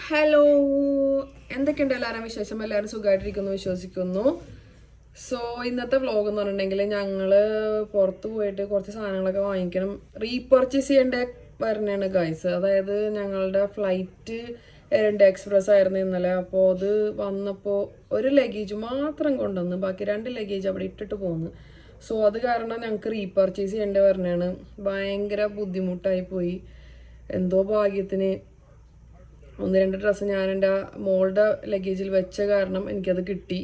Hello, എന്തൊക്കെയുണ്ട് എല്ലാവരും വിശേഷം? എല്ലാവരും സുഖമായിട്ടിരിക്കുന്നു വിശ്വസിക്കുന്നു. സോ ഇന്നത്തെ വ്ളോഗ് എന്ന് പറഞ്ഞിട്ടുണ്ടെങ്കിൽ ഞങ്ങൾ പുറത്ത് പോയിട്ട് കുറച്ച് സാധനങ്ങളൊക്കെ വാങ്ങിക്കണം, റീപർച്ചേസ് ചെയ്യേണ്ട വരണേണ് ഗൈസ്. അതായത് ഞങ്ങളുടെ ഫ്ലൈറ്റ് എയർ ഇന്ത്യ എക്സ്പ്രസ് ആയിരുന്നു ഇന്നലെ. അപ്പോൾ അത് വന്നപ്പോൾ ഒരു ലഗേജ് മാത്രം കൊണ്ടുവന്ന് ബാക്കി 2 ലഗേജ് അവിടെ ഇട്ടിട്ട് പോന്നു. സോ അത് കാരണം ഞങ്ങൾക്ക് റീപർച്ചേസ് ചെയ്യേണ്ടി വരണേണ്. ഭയങ്കര ബുദ്ധിമുട്ടായി പോയി. എന്തോ ഭാഗ്യത്തിന് 1-2 ഡ്രസ്സ് ഞാൻ എൻ്റെ മോളുടെ ലഗേജിൽ വെച്ച കാരണം എനിക്കത് കിട്ടി.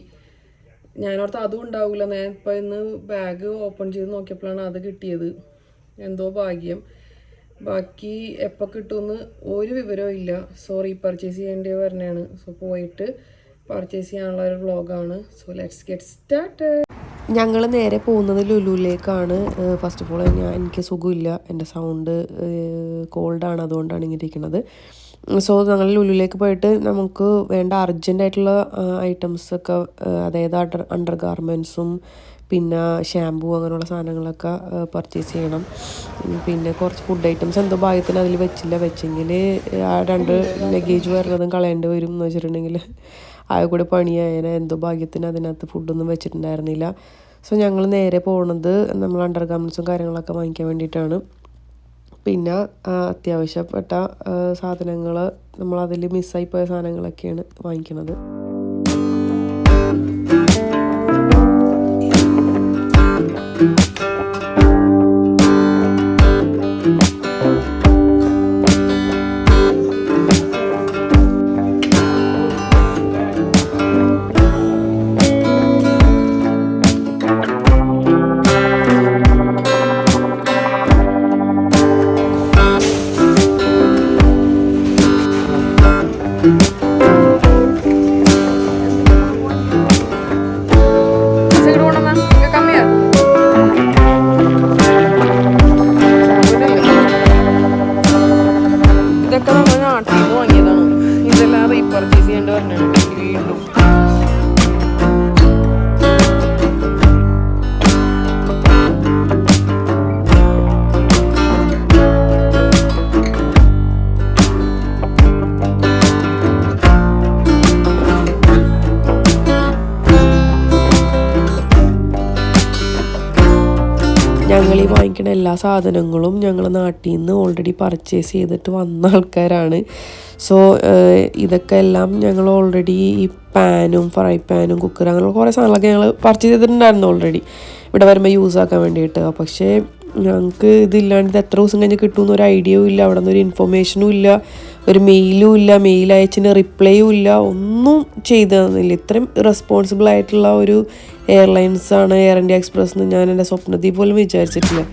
ഞാനോർത്ത് അതും ഉണ്ടാവില്ല. ഞാൻ ഇപ്പോൾ ഇന്ന് ബാഗ് ഓപ്പൺ ചെയ്ത് നോക്കിയപ്പോഴാണ് അത് കിട്ടിയത്. എന്തോ ഭാഗ്യം. ബാക്കി എപ്പോൾ കിട്ടുമെന്ന് ഒരു വിവരവും ഇല്ല. സോ റീപർച്ചേസ് ചെയ്യേണ്ടി വരണേണ്. സോ പോയിട്ട് പർച്ചേസ് ചെയ്യാനുള്ള ഒരു വ്ളോഗാണ്. So let's get started. ഞങ്ങൾ നേരെ പോകുന്നത് ലുലുവിലേക്കാണ്. ഫസ്റ്റ് ഓഫ് ഓൾ എനിക്ക് സുഖമില്ല, എൻ്റെ സൗണ്ട് കോൾഡാണ്, അതുകൊണ്ടാണ് ഇങ്ങനെ ഇരിക്കുന്നത്. സോ ഞങ്ങൾ ലുലുവിലേക്ക് പോയിട്ട് നമുക്ക് വേണ്ട അർജൻറ്റായിട്ടുള്ള ഐറ്റംസൊക്കെ, അതായത് അണ്ടർ ഗാർമെൻറ്റ്സും പിന്നെ ഷാമ്പൂ അങ്ങനെയുള്ള സാധനങ്ങളൊക്കെ പർച്ചേസ് ചെയ്യണം. പിന്നെ കുറച്ച് ഫുഡ് ഐറ്റംസ് എന്തോ ഭാഗ്യത്തിന് അതിൽ വെച്ചെങ്കിൽ ആ 2 ലഗേജ് വരുന്നതും കളയേണ്ടി വരും എന്ന് വെച്ചിട്ടുണ്ടെങ്കിൽ ആകെ കൂടെ പണിയായതിനെ. എന്തോ ഭാഗ്യത്തിന് അതിനകത്ത് ഫുഡൊന്നും വെച്ചിട്ടുണ്ടായിരുന്നില്ല. സോ ഞങ്ങൾ നേരെ പോകുന്നത് നമ്മൾ അണ്ടർ ഗാർമെൻറ്റ്സും കാര്യങ്ങളൊക്കെ വാങ്ങിക്കാൻ വേണ്ടിയിട്ടാണ്. പിന്നെ അത്യാവശ്യപ്പെട്ട സാധനങ്ങൾ, നമ്മളതിൽ മിസ്സായിപ്പോയ സാധനങ്ങളൊക്കെയാണ് വാങ്ങിക്കുന്നത്. ഇതൊക്കെ നമ്മൾ നാട്ടിൽ നിന്ന് വാങ്ങിയതാണ്. ഇതെല്ലാം റീപർച്ചേസ് ചെയ്യേണ്ടി പറഞ്ഞാണ് വീണ്ടും. ഞങ്ങൾ ഈ വാങ്ങിക്കുന്ന എല്ലാ സാധനങ്ങളും ഞങ്ങൾ നാട്ടിൽ നിന്ന് ഓൾറെഡി പർച്ചേസ് ചെയ്തിട്ട് വന്ന ആൾക്കാരാണ്. സോ ഇതൊക്കെ എല്ലാം ഞങ്ങൾ ഓൾറെഡി ഈ പാനും ഫ്രൈ പാനും കുക്കർ അങ്ങനെയുള്ള കുറേ സാധനങ്ങളൊക്കെ ഞങ്ങൾ പർച്ചേസ് ചെയ്തിട്ടുണ്ടായിരുന്നു ഓൾറെഡി ഇവിടെ വരുമ്പോൾ യൂസ് ആക്കാൻ വേണ്ടിയിട്ട്. പക്ഷേ ഞങ്ങൾക്ക് ഇതില്ലാണ്ട് ഇത് എത്ര ദിവസം കഴിഞ്ഞ് കിട്ടുമെന്ന് ഒരു ഐഡിയയും ഇല്ല, അവിടെ നിന്ന് ഒരു ഇൻഫർമേഷനും ഇല്ല, ഒരു മെയിലും ഇല്ല, മെയിൽ അയച്ചിന് റിപ്ലൈയും ഇല്ല, ഒന്നും ചെയ്തു തന്നില്ല. ഇത്രയും റെസ്പോൺസിബിൾ ആയിട്ടുള്ള ഒരു എയർലൈൻസാണ് എയർ ഇന്ത്യ എക്സ്പ്രസ് എന്ന് ഞാൻ എൻ്റെ സ്വപ്നത്തിൽ പോലും വിചാരിച്ചിട്ടില്ല.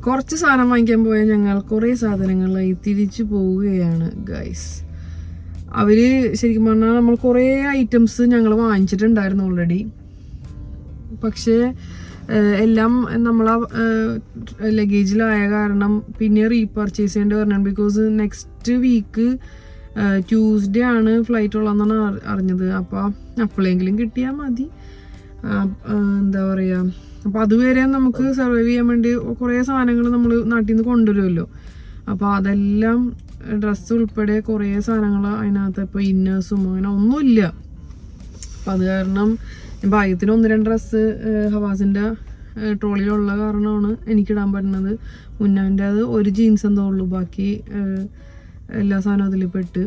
കുറച്ച് സാധനം വാങ്ങിക്കാൻ പോയാൽ ഞങ്ങൾ കുറേ സാധനങ്ങളായി തിരിച്ചു പോവുകയാണ് ഗൈസ്. അവർ ശരിക്കും പറഞ്ഞാൽ നമ്മൾ കുറേ ഐറ്റംസ് ഞങ്ങൾ വാങ്ങിച്ചിട്ടുണ്ടായിരുന്നു ഓൾറെഡി. പക്ഷേ എല്ലാം നമ്മളാ ലഗേജിലായ കാരണം പിന്നെ റീപർച്ചേസ് ചെയ്യേണ്ടി വരണം. ബിക്കോസ് നെക്സ്റ്റ് വീക്ക് ട്യൂസ്ഡേ ആണ് ഫ്ലൈറ്റ് ഉള്ളതെന്നാണ് അറിഞ്ഞത്. അപ്പോൾ അപ്പോഴെങ്കിലും കിട്ടിയാൽ മതി. എന്താ പറയുക, അപ്പോൾ അതുവരെ നമുക്ക് സർവൈവ് ചെയ്യാൻ വേണ്ടി കുറേ സാധനങ്ങൾ നമ്മൾ നാട്ടിൽ നിന്ന് കൊണ്ടുവരുമല്ലോ. അപ്പോൾ അതെല്ലാം ഡ്രസ്സ് ഉൾപ്പെടെ കുറേ സാധനങ്ങൾ അതിനകത്ത് ഇപ്പോൾ ഇന്നേഴ്സും അങ്ങനെ ഒന്നുമില്ല. അപ്പം അത് കാരണം ഭാഗ്യത്തിന് 1-2 ഡ്രസ്സ് ഹവാസിൻ്റെ ട്രോളിയിലുള്ള കാരണമാണ് എനിക്കിടാൻ പറ്റുന്നത്. മുന്നാൻ്റെ അത് ഒരു ജീൻസ് എന്തോ ഉള്ളൂ, ബാക്കി എല്ലാ സാധനവും അതിൽ പെട്ട്.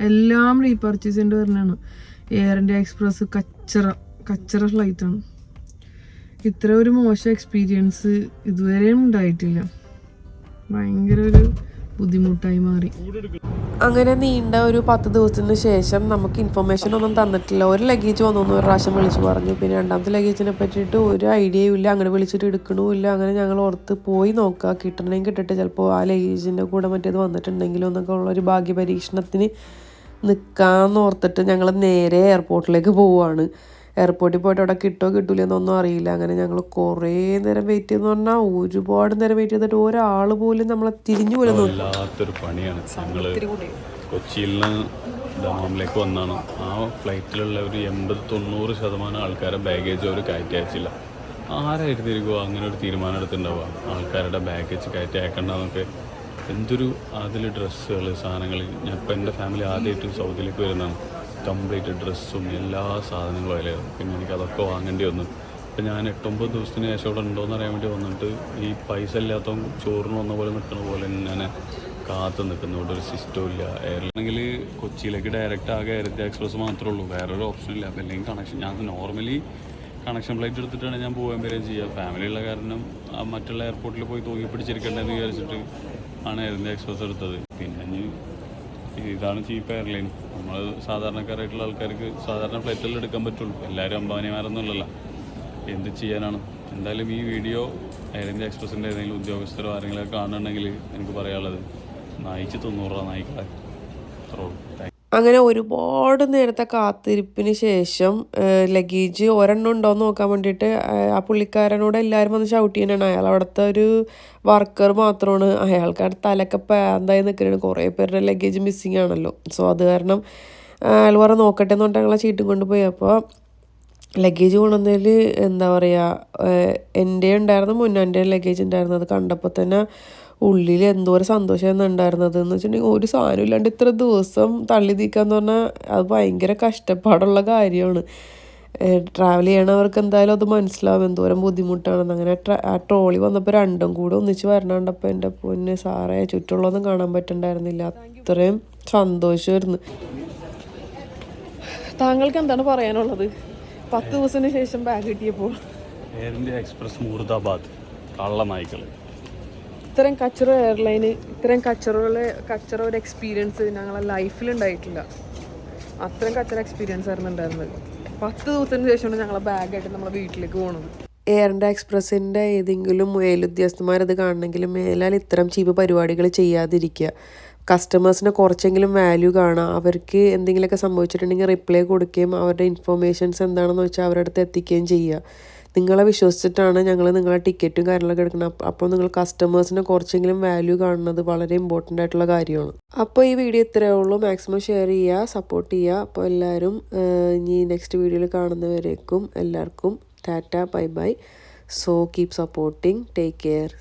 എല്ലാം റീപർച്ചേസ് ചെയ്യേണ്ടി വരുന്നതാണ്. എയർ ഇന്ത്യ എക്സ്പ്രസ് കച്ചറ ഫ്ലൈറ്റാണ്. ഇത്ര ഒരു മോശം എക്സ്പീരിയൻസ് ഇതുവരെയും ഉണ്ടായിട്ടില്ല. ഭയങ്കര ഒരു ബുദ്ധിമുട്ടായി മാറി. അങ്ങനെ നീണ്ട ഒരു 10 ദിവസത്തിന് ശേഷം നമുക്ക് ഇൻഫർമേഷൻ ഒന്നും തന്നിട്ടില്ല. ഒരു ലഗേജ് വന്നു, ഒരു പ്രാവശ്യം വിളിച്ച് പറഞ്ഞു. പിന്നെ 2ാമത്തെ ലഗേജിനെ പറ്റിയിട്ട് ഒരു ഐഡിയയും ഇല്ല, അങ്ങനെ വിളിച്ചിട്ട് എടുക്കണമില്ല. അങ്ങനെ ഞങ്ങൾ ഓർത്ത് പോയി നോക്കുക, കിട്ടണമെങ്കിൽ കിട്ടിട്ട് ചിലപ്പോൾ ആ ലഗേജിൻ്റെ കൂടെ മറ്റേത് വന്നിട്ടുണ്ടെങ്കിലോ എന്നൊക്കെ ഉള്ളൊരു ഭാഗ്യ പരീക്ഷണത്തിന് നിൽക്കാമെന്ന് ഓർത്തിട്ട് ഞങ്ങൾ നേരെ എയർപോർട്ടിലേക്ക് പോവുകയാണ്. എയർപോർട്ടിൽ പോയിട്ട് അവിടെ കിട്ടുമോ കിട്ടൂല എന്നൊന്നും അറിയില്ല. അങ്ങനെ ഞങ്ങൾ കുറേ നേരം വെയിറ്റ് ചെയ്തെന്ന് പറഞ്ഞാൽ ഒരുപാട് നേരം വെയിറ്റ് ചെയ്തിട്ട് ഒരാൾ പോലും നമ്മളെ തിരിഞ്ഞു പോലും നോക്കി. വല്ലാത്തൊരു പണിയാണ്. ഞങ്ങൾ കൊച്ചിയിൽ നിന്ന് ദമാമിലേക്ക് വന്നതാണ്. ആ ഫ്ലൈറ്റിലുള്ള ഒരു 80-90% ആൾക്കാരുടെ ബാഗേജ് അവർ കയറ്റി അയച്ചില്ല. ആരായിരുന്നിരിക്കുമോ അങ്ങനെ ഒരു തീരുമാനം എടുത്തിട്ടുണ്ടാവുക, ആൾക്കാരുടെ ബാഗേജ് കയറ്റി അയക്കണ്ടെന്നൊക്കെ. എന്തൊരു അതിൽ ഡ്രസ്സുകൾ, സാധനങ്ങൾ. ഞാൻ ഇപ്പം എൻ്റെ ഫാമിലി ആദ്യമായിട്ട് സൗദിയിലേക്ക് വരുന്നതാണ്. കംപ്ലീറ്റ് ഡ്രസ്സും എല്ലാ സാധനങ്ങളും അതിലായിരുന്നു. പിന്നെ എനിക്കതൊക്കെ വാങ്ങേണ്ടി വന്നു. ഇപ്പം ഞാൻ 8-9 ദിവസത്തിന് ശേഷം അവിടെ ഉണ്ടോയെന്ന് അറിയാൻ വേണ്ടി വന്നിട്ട് ഈ പൈസ ഇല്ലാത്തവൻ ചോറിന് വന്ന പോലെ നിൽക്കുന്ന പോലെ ഞാൻ കാത്തു നിൽക്കുന്നു. ഇവിടെ ഒരു സിസ്റ്റവും ഇല്ല. എയർലൈനാണെങ്കിൽ കൊച്ചിയിലേക്ക് ഡയറക്റ്റ് ആകെ എയർ ഇന്ത്യ എക്സ്പ്രസ് മാത്രമേ ഉള്ളൂ, വേറൊരു ഓപ്ഷൻ ഇല്ല. അപ്പോൾ അല്ലെങ്കിൽ കണക്ഷൻ, ഞാൻ നോർമലി കണക്ഷൻ ഫ്ലൈറ്റ് എടുത്തിട്ടാണ് ഞാൻ പോകാൻ വരെ ചെയ്യുക. ഫാമിലിയുള്ള കാരണം മറ്റുള്ള എയർപോർട്ടിൽ പോയി തൂങ്ങി പിടിച്ചിരിക്കേണ്ടതെന്ന് വിചാരിച്ചിട്ട് ആണ് എയർ ഇന്ത്യ എക്സ്പ്രസ് എടുത്തത്. പിന്നെ ഇതാണ് ചീപ്പ് എയർലൈൻ. നമ്മൾ സാധാരണക്കാരായിട്ടുള്ള ആൾക്കാർക്ക് സാധാരണ ഫ്ലൈറ്റുകളിൽ എടുക്കാൻ പറ്റുള്ളൂ. എല്ലാവരും അംബാനിമാരൊന്നുമല്ലല്ലോ. എന്ത് ചെയ്യാനാണ്. എന്തായാലും ഈ വീഡിയോ എയർ ഇന്ത്യ എക്സ്പ്രസിൻ്റെ ഏതെങ്കിലും ഉദ്യോഗസ്ഥരോ ആരെങ്കിലും കാണുന്നുണ്ടെങ്കിൽ എനിക്ക് പറയാനുള്ളത്, നായിച്ച് 90 രൂപ നായിക്കളെ. അത്രേ ഉള്ളൂ. അങ്ങനെ ഒരുപാട് നേരത്തെ കാത്തിരിപ്പിന് ശേഷം ലഗേജ് ഒരെണ്ണം ഉണ്ടോയെന്ന് നോക്കാൻ വേണ്ടിയിട്ട് ആ പുള്ളിക്കാരനോട് എല്ലാവരും വന്ന് ഷൗട്ട് ചെയ്യാനാണ്. അയാൾ അവിടുത്തെ ഒരു വർക്കർ മാത്രമാണ്. അയാൾക്കാരുടെ തലക്കെ പാന്തായി നിൽക്കുകയാണ്. കുറേ പേരുടെ ലഗേജ് മിസ്സിങ് ആണല്ലോ. സോ അത് കാരണം അയാൾ പറഞ്ഞ് നോക്കട്ടെ എന്ന് പറഞ്ഞിട്ട് ഞങ്ങളെ ചീട്ടും കൊണ്ടുപോയി. അപ്പോൾ ലഗേജ് കൊണ്ടുവന്നതിൽ എന്താ പറയുക, എൻ്റെ ഉണ്ടായിരുന്നു, മുന്നേ ലഗേജ് ഉണ്ടായിരുന്നു. അത് കണ്ടപ്പോൾ തന്നെ ഉള്ളിൽ എന്തോരം സന്തോഷമായിരുന്നു ഉണ്ടായിരുന്നത് എന്ന് വെച്ചിട്ടുണ്ടെങ്കിൽ ഒരു സാധനം ഇല്ലാണ്ട് ഇത്ര ദിവസം തള്ളി നീക്കാന്ന് പറഞ്ഞാൽ അത് ഭയങ്കര കഷ്ടപ്പാടുള്ള കാര്യമാണ്. ട്രാവൽ ചെയ്യണവർക്ക് എന്തായാലും അത് മനസ്സിലാവും എന്തോരം ബുദ്ധിമുട്ടാണെന്ന്. അങ്ങനെ ആ ട്രോളി വന്നപ്പോൾ രണ്ടും കൂടെ ഒന്നിച്ച് വരണണ്ടപ്പോൾ എൻ്റെ പൊന്ന് സാറേ ചുറ്റുള്ളതൊന്നും കാണാൻ പറ്റണ്ടായിരുന്നില്ല. അത്രയും സന്തോഷമായിരുന്നു. താങ്കൾക്ക് എന്താണ് പറയാനുള്ളത് 10 ദിവസത്തിന് ശേഷം ബാഗ് കിട്ടിയപ്പോൾ? എയർ ഇന്ത്യ എക്സ്പ്രസ് മുർദാബാദ്, കള്ള നായ്ക്കൾ. ഇത്രയും കച്ചറ എയർലൈന്, ഇത്രയും കച്ചറ ഒരു എക്സ്പീരിയൻസ് ഞങ്ങളെ ലൈഫിൽ ഉണ്ടായിട്ടില്ല. അത്രയും കച്ചറ എക്സ്പീരിയൻസ് ആയിരുന്നു ഉണ്ടായിരുന്നത്. 10 ദിവസത്തിന് ശേഷമാണ് ഞങ്ങളെ ബാഗായിട്ട് നമ്മളെ വീട്ടിലേക്ക് പോകുന്നത്. എയർ ഇന്ത്യ എക്സ്പ്രസിൻ്റെ ഏതെങ്കിലും മേലുദ്യോഗസ്ഥന്മാരത് കാണണമെങ്കിൽ മേലാൽ ഇത്തരം ചീപ്പ് പരിപാടികൾ ചെയ്യാതിരിക്കുക. കസ്റ്റമേഴ്സിന് കുറച്ചെങ്കിലും വാല്യൂ കാണാം. അവർക്ക് എന്തെങ്കിലുമൊക്കെ സംഭവിച്ചിട്ടുണ്ടെങ്കിൽ റിപ്ലൈ കൊടുക്കുകയും അവരുടെ ഇൻഫർമേഷൻസ് എന്താണെന്ന് വെച്ചാൽ അവരുടെ അടുത്ത് എത്തിക്കുകയും ചെയ്യുക. നിങ്ങളെ വിശ്വസിച്ചിട്ടാണ് ഞങ്ങൾ നിങ്ങളെ ടിക്കറ്റും കാര്യങ്ങളൊക്കെ എടുക്കുന്നത്. അപ്പോൾ നിങ്ങൾ കസ്റ്റമേഴ്സിന് കുറച്ചെങ്കിലും വാല്യൂ കാണുന്നത് വളരെ ഇമ്പോർട്ടൻ്റ് ആയിട്ടുള്ള കാര്യമാണ്. അപ്പോൾ ഈ വീഡിയോ ഇത്രയേ ഉള്ളൂ. മാക്സിമം ഷെയർ ചെയ്യുക, സപ്പോർട്ട് ചെയ്യുക. അപ്പോൾ എല്ലാവരും ഇനി നെക്സ്റ്റ് വീഡിയോയിൽ കാണുന്നവരേക്കും എല്ലാവർക്കും Tata, bye bye. So keep supporting, take care.